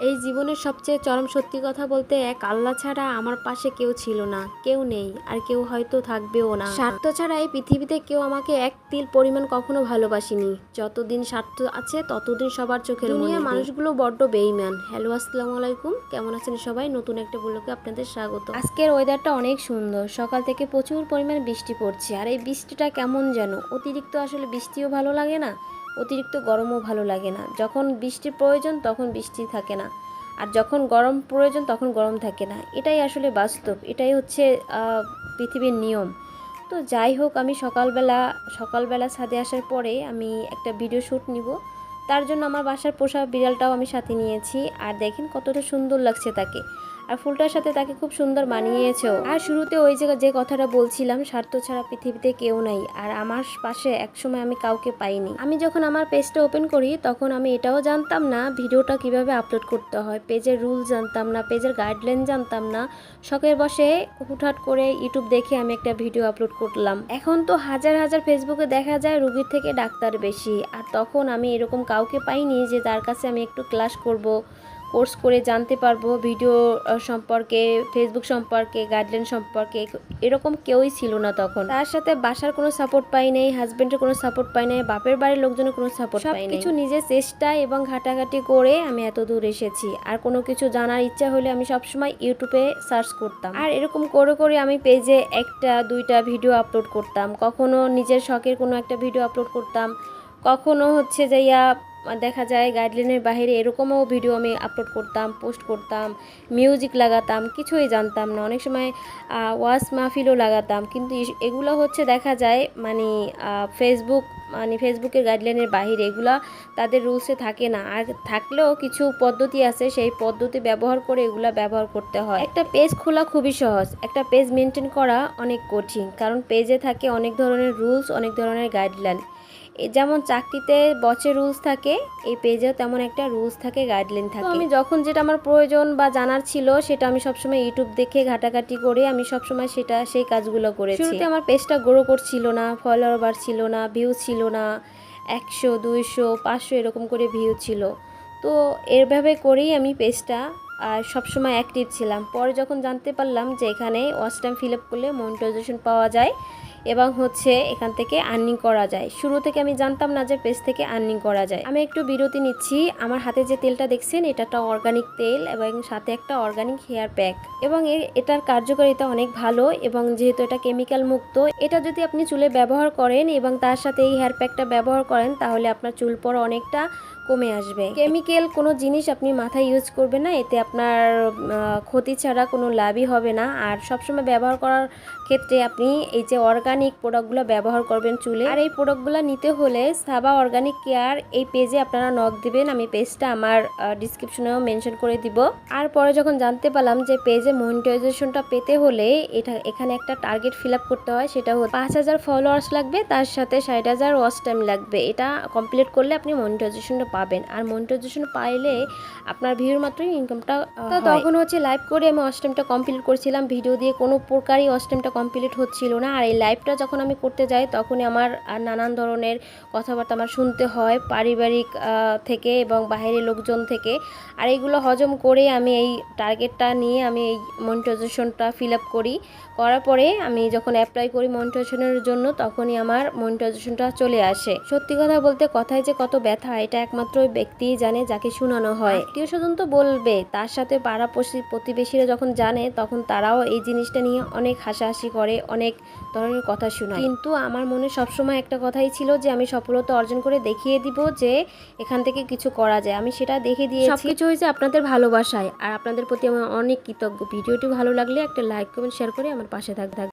এই জীবনের সবচেয়ে চরম সত্যি কথা বলতে এক আল্লাহ ছাড়া আমার পাশে কেউ ছিল না, কেউ নেই, আর কেউ হয়তো থাকবেও না। স্বার্থ ছাড়া এই পৃথিবীতে কেউ আমাকে এক তিল পরিমাণ কখনো ভালোবাসিনি। যতদিন স্বার্থ আছে ততদিন সবার চোখের মনে। মানুষগুলো বড্ড বেইমান। হ্যালো, আসসালামু আলাইকুম, কেমন আছেন সবাই? নতুন একটা ব্লগে আপনাদের স্বাগত। আজকের ওয়েদারটা অনেক সুন্দর, সকাল থেকে প্রচুর পরিমাণ বৃষ্টি পড়ছে। আর এই বৃষ্টিটা কেমন যেন অতিরিক্ত, আসলে বৃষ্টিও ভালো লাগে না, অতিরিক্ত গরমও ভালো লাগে না। যখন বৃষ্টির প্রয়োজন তখন বৃষ্টি থাকে না, আর যখন গরম প্রয়োজন তখন গরম থাকে না। এটাই আসলে বাস্তব, এটাই হচ্ছে পৃথিবীর নিয়ম। তো যাই হোক, আমি সকালবেলা ছাদে আসার পরে আমি একটা ভিডিও শ্যুট নিব। তার জন্য আমার বাসার পোষা বিড়ালটাও আমি সাথে নিয়েছি। আর দেখেন কতটা সুন্দর লাগছে তাকে, আর ফুলটার সাথে তাকে খুব সুন্দর মানিয়েছেও। আর শুরুতে ওই যে কথাটা বলছিলাম, স্বার্থ ছাড়া পৃথিবীতে কেউ নাই, আর আমার পাশে একসময় আমি কাউকে পাইনি। আমি যখন আমার পেজটা ওপেন করি তখন আমি এটাও জানতাম না ভিডিওটা কিভাবে আপলোড করতে হয়, পেজের রুল জানতাম না, পেজের গাইডলাইন জানতাম না। শখের বসে হুটহাট করে ইউটিউব দেখে আমি একটা ভিডিও আপলোড করলাম। এখন তো হাজার হাজার ফেসবুকে দেখা যায় রোগীর থেকে ডাক্তার বেশি। আর তখন আমি এরকম কাউকে পাইনি যে তার কাছে আমি একটু ক্লাস করব, কোর্স করে জানতে পারবো ভিডিও সম্পর্কে, ফেসবুক সম্পর্কে, গাইডলাইন সম্পর্কে। এরকম কেউই ছিল না তখন। তার সাথে বাসার কোনো সাপোর্ট পাই নাই, হাজবেন্ডের কোনো সাপোর্ট পাই নাই, বাপের বাড়ির লোকজনের কোনো সাপোর্ট পাই নাই। কিছু নিজের চেষ্টা এবং ঘাটাঘাটি করে আমি এত দূর এসেছি। আর কোনো কিছু জানার ইচ্ছা হলে আমি সবসময় ইউটিউবে সার্চ করতাম। আর এরকম করে করে আমি পেজে একটা দুইটা ভিডিও আপলোড করতাম। কখনো নিজের শখের কোনো একটা ভিডিও আপলোড করতাম, কখনো হচ্ছে যাইয়া দেখা যায় গাইডলাইনের বাইরে এরকমও ভিডিও আমি আপলোড করতাম, পোস্ট করতাম, মিউজিক লাগাতাম, কিছুই জানতাম না। অনেক সময় ওয়াজ মাহফিলও লাগাতাম, কিন্তু এগুলো হচ্ছে দেখা যায় ফেসবুকের গাইডলাইনের বাইরে, এগুলা তাদের রুলসে থাকে না। আর থাকলেও কিছু পদ্ধতি আছে, সেই পদ্ধতি ব্যবহার করে এগুলা ব্যবহার করতে হয়। একটা পেজ খোলা খুবই সহজ, একটা পেজ মেনটেন করা অনেক কঠিন, কারণ পেজে থাকে অনেক ধরনের রুলস, অনেক ধরনের গাইডলাইন। যেমন চাকরিতে বসে রুলস থাকে, এই পেজেও তেমন একটা রুলস থাকে, গাইডলাইন থাকে। আমি যখন যেটা আমার প্রয়োজন বা জানার ছিল সেটা আমি সবসময় ইউটিউব দেখে ঘাটাঘাটি করে আমি সবসময় সেই কাজগুলো করেছি। শুরুতে আমার পেজটা গ্রো করছিল না, ফলোয়ার ছিল না, ভিউ ছিল না, 100, 200, 500 এরকম করে ভিউ ছিল। তো এভাবে করেই আমি পেজটা সবসময় অ্যাক্টিভ ছিলাম। পরে যখন জানতে পারলাম যে এখানে ওয়াচ টাইম ফিল আপ করলে মনিটাইজেশন পাওয়া যায় এবং হচ্ছে এখান থেকে আর্নিং করা যায়। শুরু থেকে আমি জানতাম না যে পেজ থেকে আর্নিং করা যায়। আমি একটু বিরতি নিচ্ছি। আমার হাতে যে তেলটা দেখছেন এটা একটা অর্গানিক তেল এবং সাথে একটা অর্গানিক হেয়ার প্যাক, এবং এটার কার্যকারিতা অনেক ভালো। এবং যেহেতু এটা কেমিক্যাল মুক্ত, এটা যদি আপনি চুলে ব্যবহার করেন এবং তার সাথে এই হেয়ার প্যাকটা ব্যবহার করেন তাহলে আপনার চুল পড়া অনেকটা কমে আসবে। কেমিক্যাল কোনো জিনিস আপনি মাথায় ইউজ করবেন না, এতে আপনার ক্ষতি ছাড়া কোনো লাভই হবে না। আর সবসময় ব্যবহার করার ক্ষেত্রে আপনি এই যে অর্গানিক প্রোডাক্টগুলো ব্যবহার করবেন চুলে। আর এই প্রোডাক্টগুলো নিতে হলে সাবা অর্গানিক কেয়ার এই পেজে আপনারা নক দিবেন। আমি পেজটা আমার ডিসক্রিপশনেও মেনশন করে দিব। আর পরে যখন জানতে পারলাম যে পেজে মনিটাইজেশনটা পেতে হলে এখানে একটা টার্গেট ফিল আপ করতে হয়, সেটা হলো 5000 ফলোয়ার্স লাগবে, তার সাথে 60,000 ওয়াচ টাইম লাগবে। এটা কমপ্লিট করলে আপনি মনিটাইজেশনটা পাবেন। আর মনিটাইজেশন পাইলে আপনার ভিউর মাত্রই ইনকামটা তখন হচ্ছে লাইভ করে আমি ওয়াচ টাইমটা কমপ্লিট করছিলাম। ভিডিও দিয়ে কোনো প্রকারই ওয়াচ টাইমটা কমপ্লিট হচ্ছিল না। আর এই লাইভটা যখন আমি করতে যাই তখনই আমার নানান ধরনের কথাবার্তা আমার শুনতে হয় পারিবারিক থেকে এবং বাইরের লোকজন থেকে। আর এইগুলো হজম করে আমি এই টার্গেটটা নিয়ে আমি এই মনিটাইজেশনটা ফিল আপ করার পরে আমি যখন অ্যাপ্লাই করি মনিটাইজেশনের জন্য তখনই আমার মনিটাইজেশনটা চলে আসে। সত্যি কথা বলতে কথায় যে কত ব্যথা এটা একমাত্র ওই ব্যক্তিই জানে যাকে শোনানো হয়। আত্মীয় স্বজন তো বলবে, তার সাথে পাড়া প্রতিবেশীরা যখন জানে তখন তারাও এই জিনিসটা নিয়ে অনেক হাসাহাসি করে, অনেক ধরনের কথা শোনায়। কিন্তু আমার মনে সবসময় একটা কথাই ছিল যে আমি সফলতা অর্জন করে দেখিয়ে দিব যে এখান থেকে কিছু করা যায়। আমি সেটা দেখে দিয়েছি। সবকিছু হয়েছে আপনাদের ভালোবাসায়, আর আপনাদের প্রতি আমার অনেক কৃতজ্ঞ। ভিডিওটি ভালো লাগলে একটা লাইক কমেন্ট শেয়ার করে আমার পাশে থাকবেন।